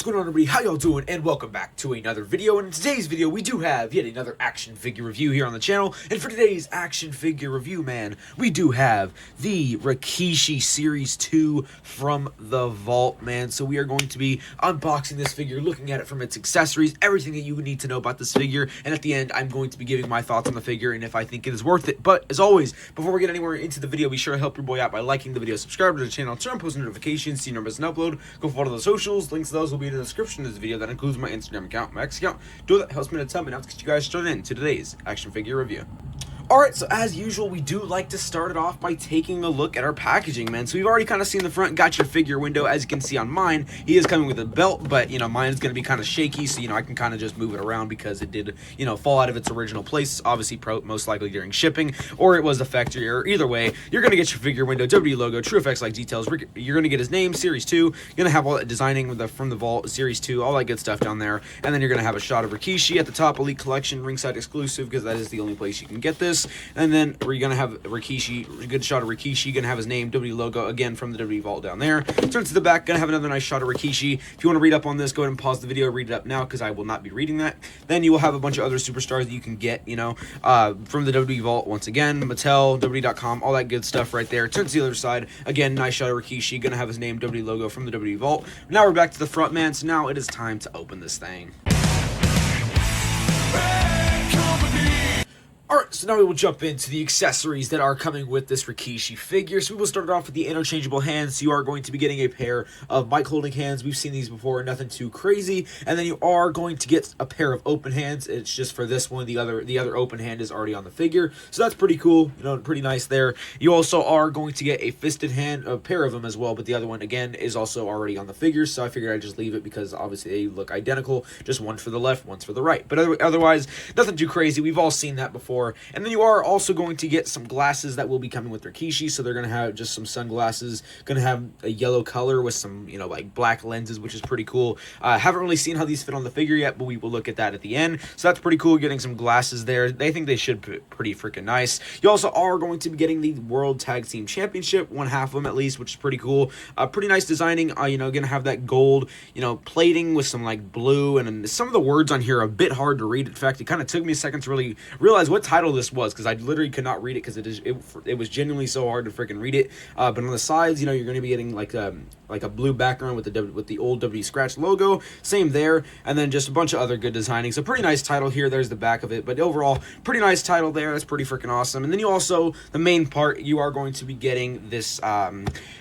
going on, everybody? How y'all doing? And welcome back to another video. And in today's video, we do have yet another action figure review here on the channel. And for today's action figure review, man, we do have the Rikishi Series 2 from the vault, man. So we are going to be unboxing this figure, looking at it from its accessories, everything that you need to know about this figure. And at the end, I'm going to be giving my thoughts on the figure and if I think it is worth it. But as always, before we get anywhere into the video, be sure to help your boy out by liking the video, subscribe to the channel, turn on post notifications, see numbers and upload, go follow the socials. Links to those will be in the description of this video. That includes my Instagram account, my X account. Do that helps me a ton, and now let's get you guys started into today's action figure review. Alright, so as usual, we do like to start it off by taking a look at our packaging, man. So we've already kind of seen the front, got your figure window. As you can see on mine, he is coming with a belt, but, you know, mine is going to be kind of shaky, so, you know, I can kind of just move it around because it did, you know, fall out of its original place, obviously most likely during shipping, or it was a factory error. Either way, you're going to get your figure window, WWE logo, true effects like details. You're going to get his name, Series 2. You're going to have all that designing with from the vault, Series 2, all that good stuff down there. And then you're going to have a shot of Rikishi at the top, Elite Collection, Ringside exclusive, because that is the only place you can get this. And then we're going to have Rikishi, a good shot of Rikishi, going to have his name, WWE logo, again, from the WWE vault down there. Turn to the back, going to have another nice shot of Rikishi. If you want to read up on this, go ahead and pause the video, read it up now, because I will not be reading that. Then you will have a bunch of other superstars that you can get, you know, from the WWE vault, once again, Mattel, WWE.com, all that good stuff right there. Turn to the other side, again, nice shot of Rikishi, going to have his name, WWE logo, from the WWE vault. Now we're back to the front, man, so now it is time to open this thing. Alright, so now we will jump into the accessories that are coming with this Rikishi figure. So we will start off with the interchangeable hands. So you are going to be getting a pair of mic holding hands. We've seen these before, nothing too crazy. And then you are going to get a pair of open hands. It's just for this one, the other open hand is already on the figure. So that's pretty cool, you know, pretty nice there. You also are going to get a fisted hand, a pair of them as well, but the other one again is also already on the figure. So I figured I'd just leave it because obviously they look identical, just one for the left, one's for the right. But otherwise, nothing too crazy. We've all seen that before. And then you are also going to get some glasses that will be coming with Rikishi. So they're going to have just some sunglasses, going to have a yellow color with some, you know, like black lenses, which is pretty cool. Haven't really seen how these fit on the figure yet, but we will look at that at the end. So that's pretty cool, getting some glasses there. They think they should be pretty freaking nice. You also are going to be getting the World Tag Team Championship, one half of them at least, which is pretty cool. Pretty nice designing. You know, going to have that gold, you know, plating with some like blue, and some of the words on here are a bit hard to read. In fact, it kind of took me a second to really realize what title this was, because I literally could not read it because it was genuinely so hard to freaking read it. But on the sides, you know, you're going to be getting like a blue background with the old W Scratch logo. Same there, and then just a bunch of other good designing. So pretty nice title here. There's the back of it, but overall, pretty nice title there. That's pretty freaking awesome. And then you also, the main part, you are going to be getting this. I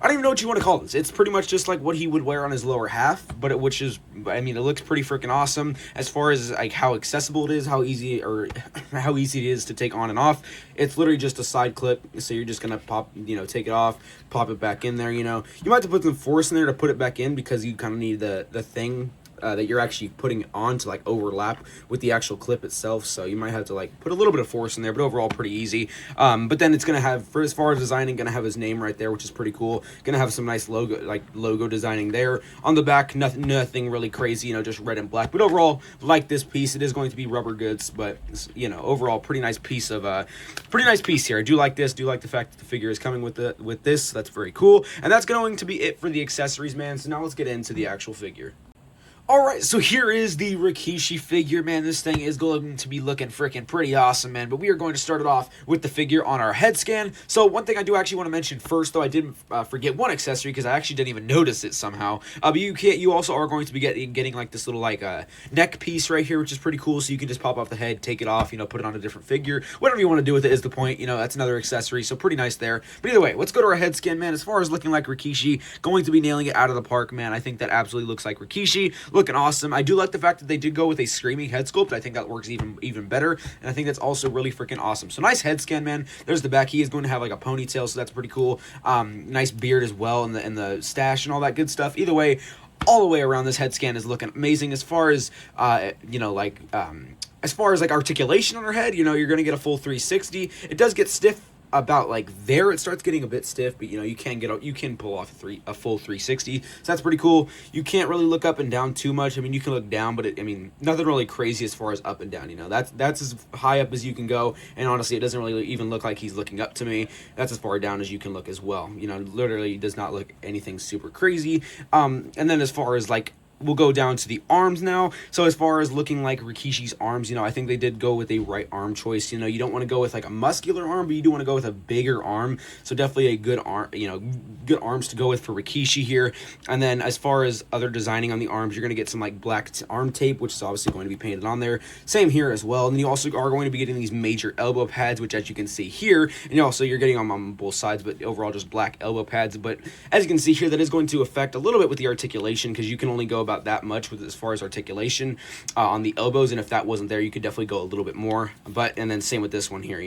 don't even know what you want to call this. It's pretty much just like what he would wear on his lower half, but which is, I mean, it looks pretty freaking awesome as far as like how accessible it is, how easy it is to take on and off. It's literally just a side clip, so you're just gonna pop, you know, take it off, pop it back in there. You know, you might have to put some force in there to put it back in because you kind of need the thing that you're actually putting on to like overlap with the actual clip itself, so you might have to like put a little bit of force in there, but overall pretty easy. But then it's gonna have, for as far as designing, gonna have his name right there, which is pretty cool. Gonna have some nice logo designing there on the back. Nothing really crazy, you know, just red and black. But overall, like this piece, it is going to be rubber goods, but you know, overall pretty nice piece of pretty nice piece here. I do like this. Do like the fact that the figure is coming with this. That's very cool. And that's going to be it for the accessories, man. So now let's get into the actual figure. Alright, so here is the Rikishi figure, man. This thing is going to be looking freaking pretty awesome, man. But we are going to start it off with the figure on our head scan. So one thing I do actually want to mention first, though, I didn't forget one accessory because I actually didn't even notice it somehow. But you also are going to be getting like this little like neck piece right here, which is pretty cool. So you can just pop off the head, take it off, you know, put it on a different figure. Whatever you want to do with it is the point. You know, that's another accessory. So pretty nice there. But either way, let's go to our head scan, man. As far as looking like Rikishi, going to be nailing it out of the park, man. I think that absolutely looks like Rikishi. Looking awesome. I do like the fact that they did go with a screaming head sculpt. I think that works even better, and I think that's also really freaking awesome. So nice head scan, man. There's the back. He is going to have like a ponytail, so that's pretty cool. Nice beard as well, and the stash and all that good stuff. Either way, all the way around, this head scan is looking amazing. As far as you know, like as far as like articulation on her head, you know, you're going to get a full 360. It does get stiff about like there, it starts getting a bit stiff, but you know, you can pull off a full 360, so that's pretty cool. You can't really look up and down too much. I mean, you can look down, but I mean, nothing really crazy as far as up and down. You know, that's as high up as you can go, and honestly, it doesn't really even look like he's looking up to me. That's as far down as you can look as well. You know, literally does not look anything super crazy. And then as far as like we'll go down to the arms now. So as far as looking like Rikishi's arms, I think they did go with a right arm choice. You don't want to go with like a muscular arm, but you do want to go with a bigger arm. So definitely a good arm, good arms to go with for Rikishi here. And then as far as other designing on the arms, you're going to get some like black arm tape, which is obviously going to be painted on there. Same here as well. And then you also are going to be getting these major elbow pads, which as you can see here, and you're getting them on both sides, but overall just black elbow pads. But as you can see here, that is going to affect a little bit with the articulation, because you can only go about that much with as far as articulation on the elbows, and if that wasn't there, you could definitely go a little bit more. And then same with this one here,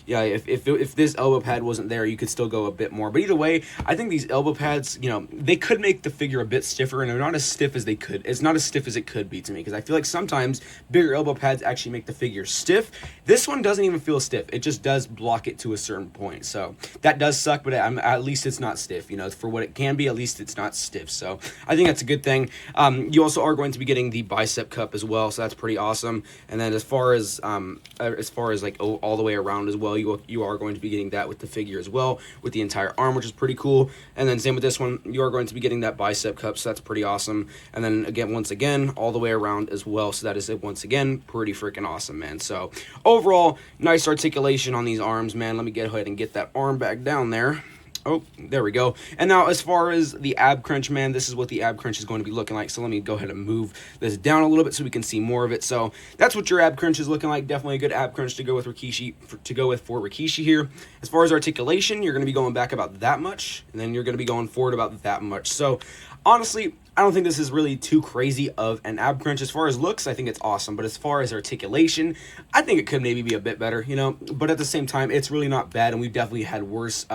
yeah, if this elbow pad wasn't there, you could still go a bit more. But either way, I think these elbow pads, they could make the figure a bit stiffer, and they're not as stiff as it's not as stiff as it could be to me, because I feel like sometimes bigger elbow pads actually make the figure stiff. This one doesn't even feel stiff. It just does block it to a certain point, so that does suck, but at least it's not stiff. For what it can be, at least it's not stiff, so I think that's a good thing. You also are going to be getting the bicep cup as well, so that's pretty awesome. And then as far as like all the way around as well, you are going to be getting that with the figure as well, with the entire arm, which is pretty cool. And then same with this one, you are going to be getting that bicep cup, so that's pretty awesome. And then once again all the way around as well, so that is it once again, pretty freaking awesome, man. So overall, nice articulation on these arms, man. Let me get ahead and get that arm back down there. Oh, there we go. And now as far as the ab crunch, man, this is what the ab crunch is going to be looking like. So let me go ahead and move this down a little bit so we can see more of it. So that's what your ab crunch is looking like. Definitely a good ab crunch to go with Rikishi, for Rikishi here. As far as articulation, you're going to be going back about that much, and then you're going to be going forward about that much. So honestly, I don't think this is really too crazy of an ab crunch. As far as looks, I think it's awesome. But as far as articulation, I think it could maybe be a bit better, But at the same time, it's really not bad, and we've definitely had worse.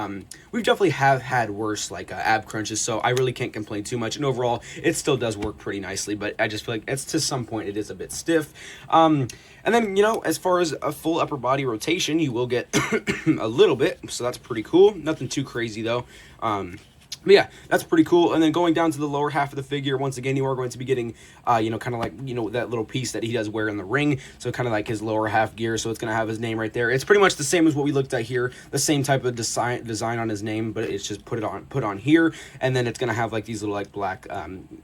We've definitely have had worse like ab crunches, so I really can't complain too much. And overall, it still does work pretty nicely. But I just feel like it's to some point it is a bit stiff. And then as far as a full upper body rotation, you will get a little bit, so that's pretty cool. Nothing too crazy though. But yeah, that's pretty cool. And then going down to the lower half of the figure, once again, you are going to be getting, kind of like, that little piece that he does wear in the ring. So kind of like his lower half gear. So it's going to have his name right there. It's pretty much the same as what we looked at here. The same type of design on his name, but it's just put on here. And then it's going to have like these little like black,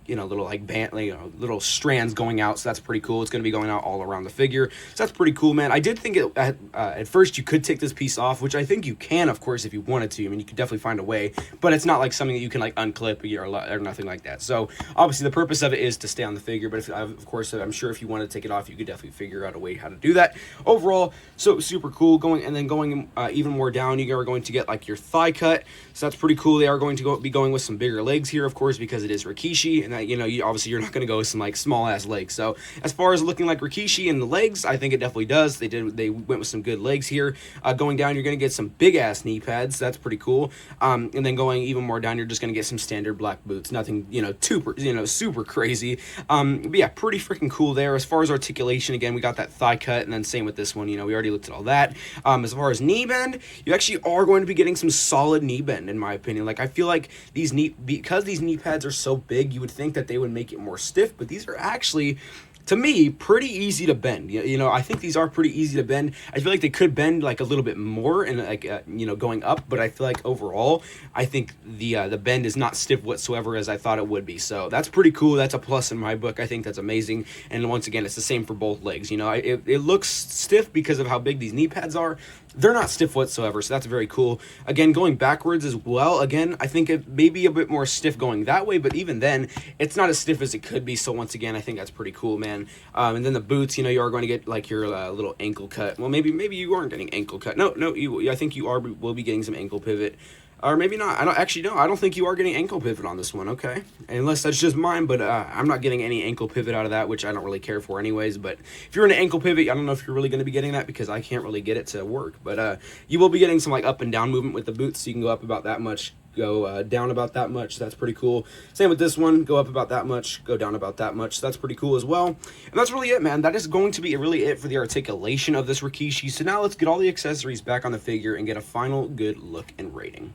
little like band, little strands going out. So that's pretty cool. It's going to be going out all around the figure. So that's pretty cool, man. I did think at first you could take this piece off, which I think you can, of course, if you wanted to. I mean, you could definitely find a way, but it's not like something that you can like unclip or nothing like that. So obviously the purpose of it is to stay on the figure, but of course I'm sure if you want to take it off, you could definitely figure out a way how to do that. Overall, so super cool. Going even more down, you are going to get like your thigh cut, so that's pretty cool. They are going to be going with some bigger legs here, of course, because it is Rikishi, and that obviously you're not going to go with some like small ass legs. So as far as looking like Rikishi and the legs, I think it definitely does. They went with some good legs here. Going down, you're going to get some big ass knee pads. So that's pretty cool. And then going even more down, you're just going to get some standard black boots. Nothing super crazy. But yeah, pretty freaking cool there. As far as articulation, again, we got that thigh cut, and then same with this one. We already looked at all that. As far as knee bend, you actually are going to be getting some solid knee bend, in my opinion. Like, I feel like because these knee pads are so big, you would think that they would make it more stiff, but these are actually, to me, pretty easy to bend. I think these are pretty easy to bend. I feel like they could bend like a little bit more and like going up, but I feel like overall, I think the bend is not stiff whatsoever as I thought it would be. So that's pretty cool. That's a plus in my book. I think that's amazing. And once again, it's the same for both legs. It looks stiff because of how big these knee pads are. They're not stiff whatsoever, so that's very cool. Again, going backwards as well, again, I think it may be a bit more stiff going that way, but even then, it's not as stiff as it could be, so once again, I think that's pretty cool, man. And then the boots, you are going to get, like, your little ankle cut. Well, maybe you aren't getting ankle cut. No, I think you will be getting some ankle pivot. Or maybe not. I don't think you are getting ankle pivot on this one, okay? Unless that's just mine, but I'm not getting any ankle pivot out of that, which I don't really care for anyways. But if you're in an ankle pivot, I don't know if you're really going to be getting that because I can't really get it to work. But you will be getting some like up and down movement with the boots, so you can go up about that much, go down about that much. So that's pretty cool. Same with this one. Go up about that much, go down about that much. So that's pretty cool as well. And that's really it, man. That is going to be really it for the articulation of this Rikishi. So now let's get all the accessories back on the figure and get a final good look and rating.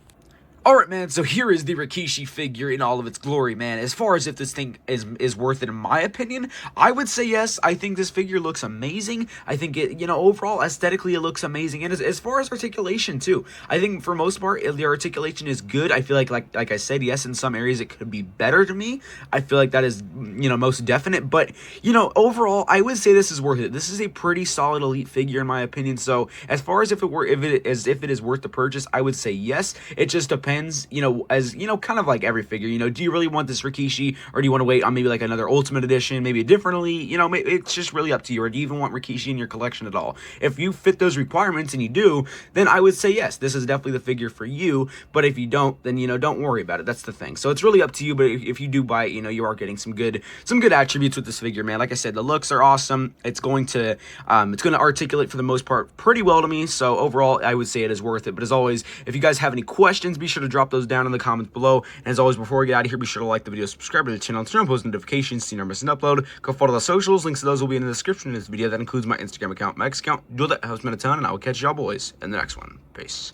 Alright, man, so here is the Rikishi figure in all of its glory, man. As far as if this thing is worth it, in my opinion, I would say yes. I think this figure looks amazing. I think it, overall, aesthetically, it looks amazing. And as far as articulation, too, I think for most part, the articulation is good. I feel like I said, yes, in some areas it could be better to me. I feel like that is, most definite. But, overall, I would say this is worth it. This is a pretty solid elite figure, in my opinion. So, as far as if it is worth the purchase, I would say yes. It just depends. Kind of like every figure, do you really want this Rikishi, or do you want to wait on maybe like another Ultimate Edition, maybe a different Elite, it's just really up to you. Or do you even want Rikishi in your collection at all? If you fit those requirements and you do, then I would say yes, this is definitely the figure for you. But if you don't, then don't worry about it. That's the thing. So it's really up to you. But if you do buy it, you are getting some good attributes with this figure, man. Like I said, the looks are awesome. It's going to articulate for the most part pretty well to me. So overall, I would say it is worth it. But as always, if you guys have any questions, be sure to drop those down in the comments below. And as always, before we get out of here, be sure to like the video, subscribe to the channel, turn on post notifications so you never miss an upload. Go follow the socials. Links to those will be in the description of this video. That includes my Instagram account, my X account. Do that helps me a ton, and I will catch y'all boys in the next one. Peace.